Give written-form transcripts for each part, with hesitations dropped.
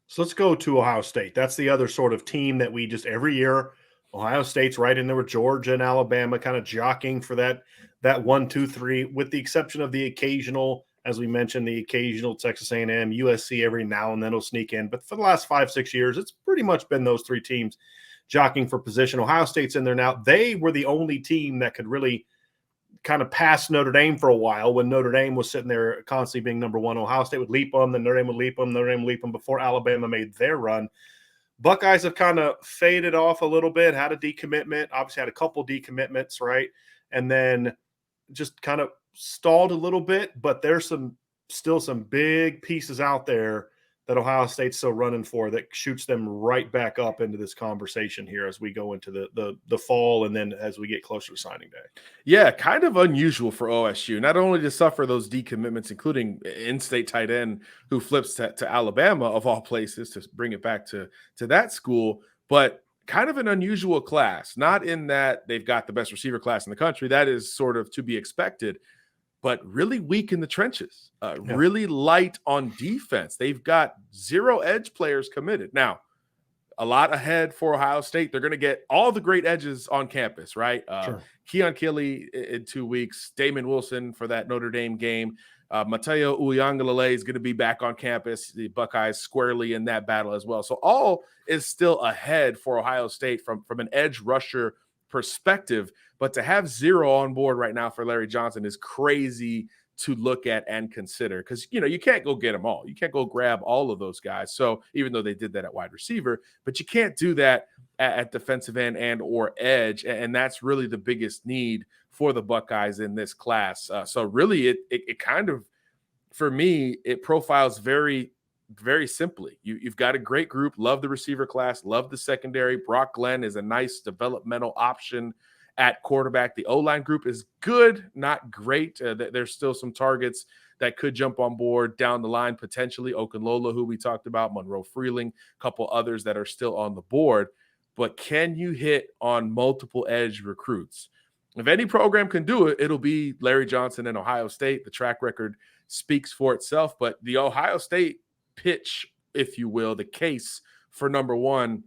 So let's go to Ohio State. That's the other sort of team that we just every year, Ohio State's right in there with Georgia and Alabama, kind of jockeying for that 1, 2, 3, with the exception of the occasional, as we mentioned, the occasional Texas A&M, USC every now and then will sneak in. But for the last 5, 6 years, it's pretty much been those three teams jockeying for position. Ohio State's in there now. They were the only team that could really kind of past Notre Dame for a while when Notre Dame was sitting there constantly being number one. Ohio State would leap them, then Notre Dame would leap them, Notre Dame would leap them before Alabama made their run. Buckeyes have kind of faded off a little bit, had a decommitment, obviously had a couple decommitments, right? And then just kind of stalled a little bit, but there's still some big pieces out there that Ohio State's still running for that shoots them right back up into this conversation here as we go into the fall and then as we get closer to signing day. Yeah, kind of unusual for OSU, not only to suffer those decommitments, including in-state tight end who flips to Alabama, of all places, to bring it back to that school, but kind of an unusual class, not in that they've got the best receiver class in the country. That is sort of to be expected, but really weak in the trenches, really light on defense. They've got 0 edge players committed. Now, a lot ahead for Ohio State. They're going to get all the great edges on campus, right? Sure. Keon Keeley in 2 weeks, Damon Wilson for that Notre Dame game. Mateo Uiagalelei is going to be back on campus. The Buckeyes squarely in that battle as well. So all is still ahead for Ohio State from an edge rusher perspective. But to have 0 on board right now for Larry Johnson is crazy to look at and consider, because you can't go get them all. You can't go grab all of those guys. So even though they did that at wide receiver, but you can't do that at defensive end and or edge, and that's really the biggest need for the Buckeyes in this class. So really, it kind of, for me, it profiles very, very simply. You've got a great group. Love the receiver class. Love the secondary. Brock Glenn is a nice developmental option at quarterback. The O-line group is good, not great. There's still some targets that could jump on board down the line, potentially. Okunlola, who we talked about, Monroe Freeling, a couple others that are still on the board. But can you hit on multiple edge recruits? If any program can do it, it'll be Larry Johnson and Ohio State. The track record speaks for itself. But the Ohio State pitch, if you will, the case for number one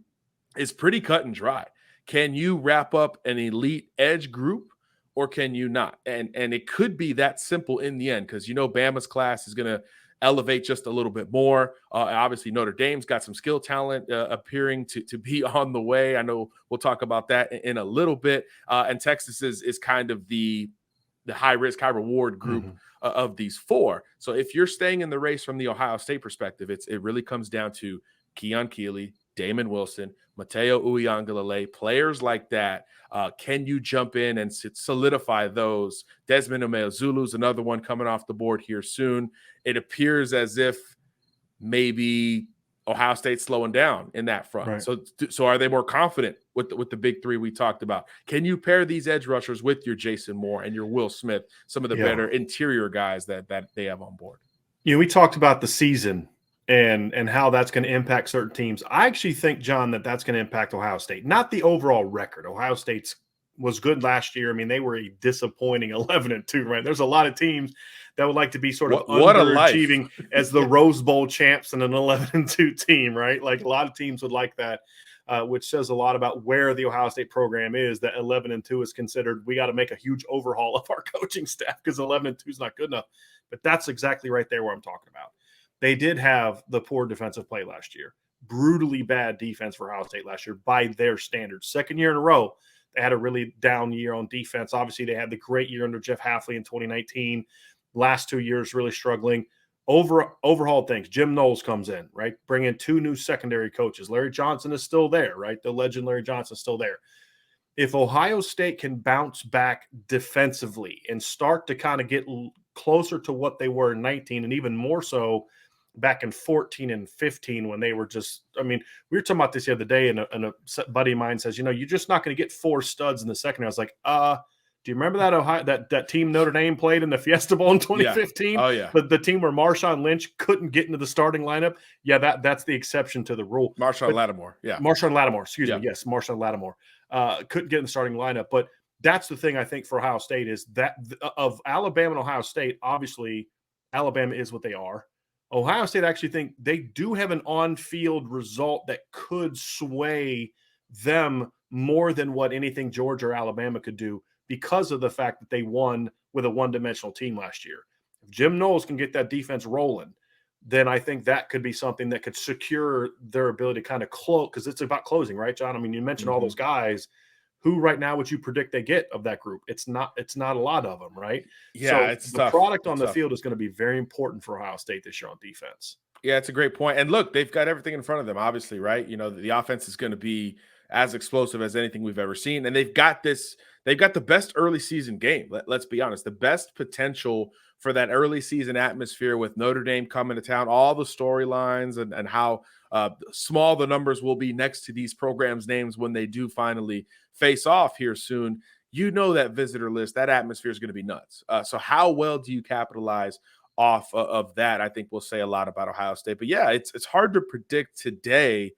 is pretty cut and dry. Can you wrap up an elite edge group or can you not? And it could be that simple in the end, because Bama's class is going to elevate just a little bit more. Obviously, Notre Dame's got some skill talent appearing to be on the way. I know we'll talk about that in a little bit. And Texas is kind of the high risk, high reward group of these 4. So if you're staying in the race from the Ohio State perspective, it really comes down to Keon Keeley, Damon Wilson, Mateo Uiagalelei, players like that. Can you jump in and solidify those? Desmond Umeozulu is another one coming off the board here soon. It appears as if maybe Ohio State's slowing down in that front. Right. So are they more confident with the big 3 we talked about? Can you pair these edge rushers with your Jason Moore and your Will Smith, some of the better interior guys that they have on board? We talked about the season and how that's going to impact certain teams. I actually think, John, that's going to impact Ohio State. Not the overall record. Ohio State's was good last year. I mean, they were a disappointing 11-2, right? There's a lot of teams that would like to be sort of underachieving as the Rose Bowl champs and an 11-2 team, right? Like a lot of teams would like that, which says a lot about where the Ohio State program is. That 11-2 is considered, we got to make a huge overhaul of our coaching staff because 11-2 is not good enough. But that's exactly right there where I'm talking about. They did have the poor defensive play last year. Brutally bad defense for Ohio State last year by their standards. Second year in a row, they had a really down year on defense. Obviously, they had the great year under Jeff Hafley in 2019. Last 2 years really struggling. Overhaul things. Jim Knowles comes in, right? Bring in 2 new secondary coaches. Larry Johnson is still there, right? The legend Larry Johnson is still there. If Ohio State can bounce back defensively and start to kind of get closer to what they were in 19 and even more so back in 14 and 15 when they were just, I mean, we were talking about this the other day and a buddy of mine says, you're just not going to get 4 studs in the secondary. I was like, do you remember that team Notre Dame played in the Fiesta Bowl in 2015? Yeah. Oh, yeah. The team where Marshawn Lynch couldn't get into the starting lineup? Yeah, that's the exception to the rule. Marshawn Lattimore, yeah. Marshawn Lattimore, excuse me. Yes, Marshawn Lattimore. Couldn't get in the starting lineup. But that's the thing I think for Ohio State is that of Alabama and Ohio State, obviously Alabama is what they are. Ohio State actually think they do have an on-field result that could sway them more than what anything Georgia or Alabama could do because of the fact that they won with a one-dimensional team last year. If Jim Knowles can get that defense rolling, then I think that could be something that could secure their ability to kind of close, because it's about closing, right, John? I mean, you mentioned all those guys. Who right now would you predict they get of that group? It's not a lot of them, right? Yeah, So it's the tough. product on It's the tough. field is going to be very important for Ohio State this year on defense. Yeah, it's a great point. And look, they've got everything in front of them, obviously, right? You know, the offense is going to be as explosive as anything we've ever seen. And they've got the best early season game. Let's be honest, the best potential for that early season atmosphere with Notre Dame coming to town, all the storylines and how small the numbers will be next to these programs' names when they do finally face off here soon. You know, that visitor list, that atmosphere is going to be nuts. So how well do you capitalize off of that? I think will say a lot about Ohio State. But yeah, it's hard to predict today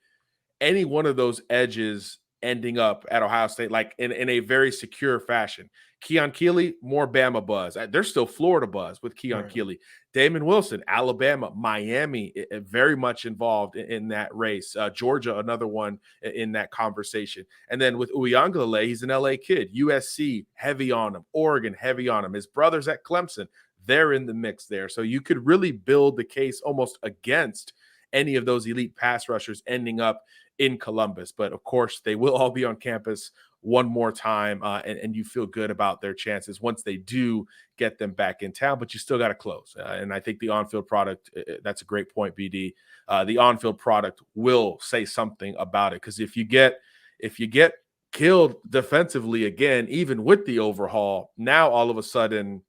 any one of those edges ending up at Ohio State, like in a very secure fashion. Keon Keeley, more Bama buzz. There's still Florida buzz with Keon Keeley. Damon Wilson, Alabama, Miami, very much involved in that race. Georgia, another one in that conversation. And then with Uiagalelei, he's an LA kid. USC, heavy on him. Oregon, heavy on him. His brothers at Clemson, they're in the mix there. So you could really build the case almost against any of those elite pass rushers ending up in Columbus. But of course, they will all be on campus one more time, and you feel good about their chances once they do get them back in town. But you still got to close. And I think the on-field product, that's a great point, BD. The on-field product will say something about it, because if you get killed defensively again, even with the overhaul, now all of a sudden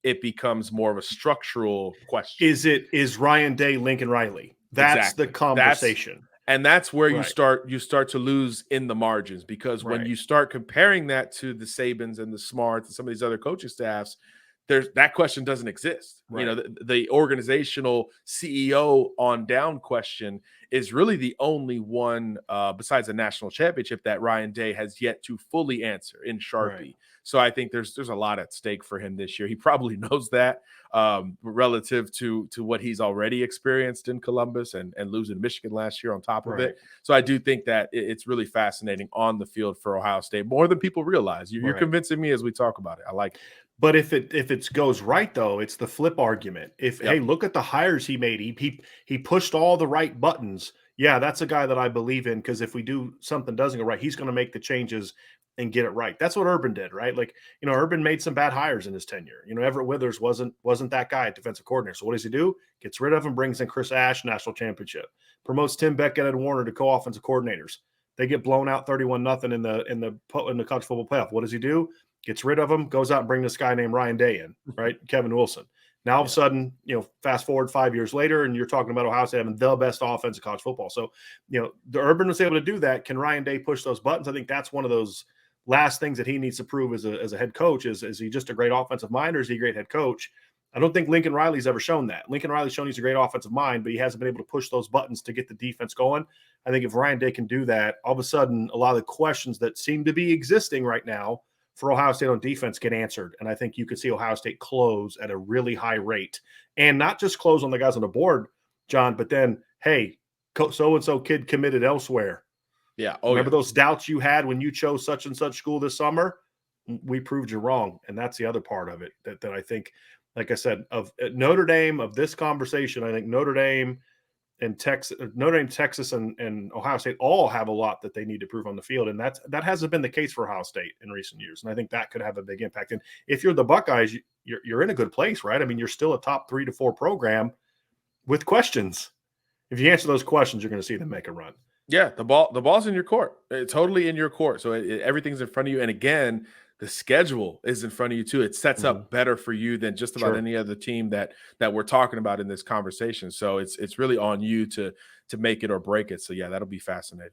it becomes more of a structural question. Is Ryan Day Lincoln Riley? That's exactly the conversation. That's where you start to lose in the margins, because when you start comparing that to the Sabans and the Smarts and some of these other coaching staffs, that question doesn't exist. You know, the organizational CEO on down question is really the only one besides a national championship that Ryan Day has yet to fully answer in Sharpie. So I think there's a lot at stake for him this year. He probably knows that relative to what he's already experienced in Columbus and losing Michigan last year on top of it. So I do think that it's really fascinating on the field for Ohio State, more than people realize. You're convincing me as we talk about it. I like it. But if it goes right, though, it's the flip argument. Hey, look at the hires he made. He pushed all the right buttons. Yeah, that's a guy that I believe in, because if we do something doesn't go right, he's going to make the changes and get it right. That's what Urban did, right? Like, you know, Urban made some bad hires in his tenure. You know, Everett Withers wasn't that guy at defensive coordinator. So what does he do? Gets rid of him, brings in Chris Ash, national championship. Promotes Tim Beckett and Warner to co-offensive coordinators. They get blown out 31-0 in the college football playoff. What does he do? Gets rid of him, goes out and brings this guy named Ryan Day in, right? Kevin Wilson. Now, all of a sudden, you know, fast forward 5 years later, and you're talking about Ohio State having the best offense in college football. So, you know, the Urban was able to do that. Can Ryan Day push those buttons? I think that's one of those last things that he needs to prove as a head coach. Is he just a great offensive mind, or is he a great head coach? I don't think Lincoln Riley's ever shown that. Lincoln Riley's shown he's a great offensive mind, but he hasn't been able to push those buttons to get the defense going. I think if Ryan Day can do that, all of a sudden, a lot of the questions that seem to be existing right now for Ohio State on defense get answered. And I think you could see Ohio State close at a really high rate, and not just close on the guys on the board, John, but then, hey, so-and-so kid committed elsewhere. Yeah. Remember those doubts you had when you chose such and such school this summer? We proved you wrong. And that's the other part of it that I think, like I said, of Notre Dame, of this conversation, I think Notre Dame, Texas, and Ohio State all have a lot that they need to prove on the field. And that hasn't been the case for Ohio State in recent years. And I think that could have a big impact. And if you're the Buckeyes, you're in a good place, right? I mean, you're still a top 3 to 4 program with questions. If you answer those questions, you're going to see them make a run. Yeah, the ball's in your court. It's totally in your court. So everything's in front of you. And again, the schedule is in front of you too. It sets up better for you than just about any other team that we're talking about in this conversation. So it's really on you to make it or break it. So yeah, that'll be fascinating.